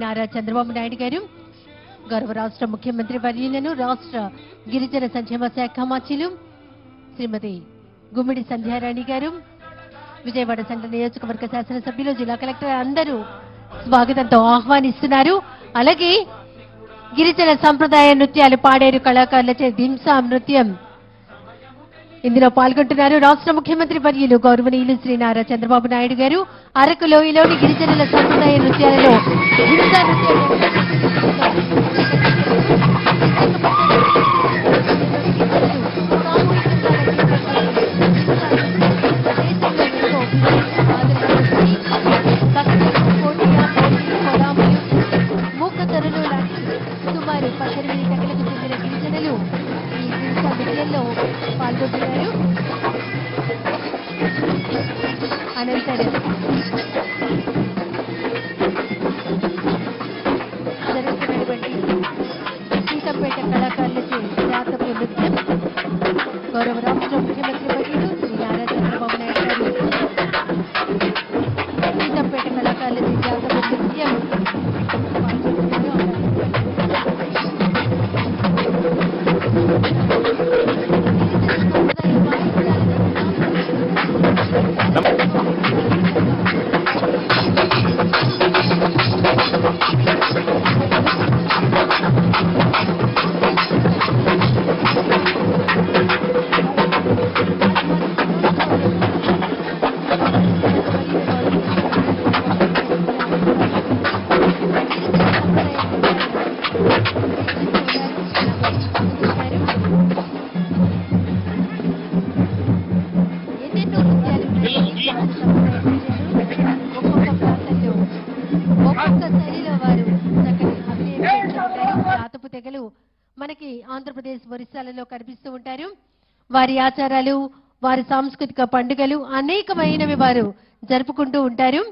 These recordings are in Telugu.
నారా చంద్రబాబు నాయుడు గారు, గౌరవ రాష్ట్ర ముఖ్యమంత్రి వర్యులను, రాష్ట్ర గిరిజన సంక్షేమ శాఖ మంత్రులు శ్రీమతి గుమ్మిడి సంధ్యారాణి గారు, విజయవాడ సెంట్రల్ నియోజకవర్గ శాసనసభ్యులు, జిల్లా కలెక్టర్ అందరూ స్వాగతంతో ఆహ్వానిస్తున్నారు. అలాగే గిరిజన సంప్రదాయ నృత్యాలు పాడేరు కళాకారులచే దింసా నృత్యం ఇందులో పాల్గొంటున్నారు. రాష్ట్ర ముఖ్యమంత్రి వర్యులు గౌరవనీయులు శ్రీ నారా చంద్రబాబు నాయుడు గారు అరకు లోయలోని గిరిజనుల సంప్రదాయ నృత్యాలలో దింసా మూకతరులు లాంటి సుమారు 18 తెగలకు చెందిన గిరిజనులు ఈ దింసా నృత్యంలో పాల్గొంటున్నారు. అనంతరం జరుగుతున్నటువంటి సీతంపేట కళాకారులచే జాతపు నృత్యం గౌరవ రాష్ట్ర ముఖ్యమంత్రి వర్యులు శ్రీ నారా చంద్రబాబు నాయుడు గారు సీతంపేట కళాకారులచే జాతపు నృత్యం జాతపు తెగలు మనకి ఆంధ్రప్రదేశ్ ఒరిస్సాలలో కనిపిస్తూ ఉంటారు. వారి ఆచారాలు, వారి సాంస్కృతిక పండుగలు అనేకమైనవి వారు జరుపుకుంటూ ఉంటారు.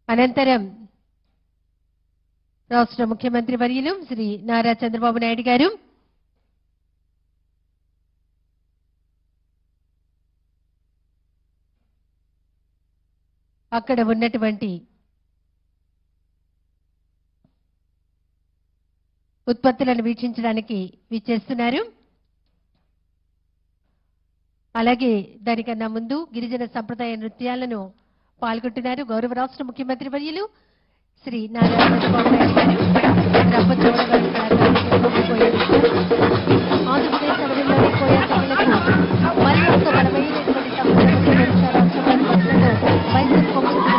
అనంతరం రాష్ట్ర ముఖ్యమంత్రి వర్యులు శ్రీ నారా చంద్రబాబు నాయుడు గారు అక్కడ ఉన్నటువంటి ఉత్పత్తులను వీక్షించడానికి విచ్చేస్తున్నారు. అలాగే దానికన్నా ముందు గిరిజన సంప్రదాయ నృత్యాలను పాల్గొంటున్నారు గౌరవ రాష్ట్ర ముఖ్యమంత్రి వర్యులు శ్రీ నారా చంద్రబాబు నాయుడు గారు. ఆంధ్రప్రదేశ్ అడవుల్లోని కోయా తెగలకు మరి ఒక బలమైనటువంటి పాల్గొంటూ ఉంటారు.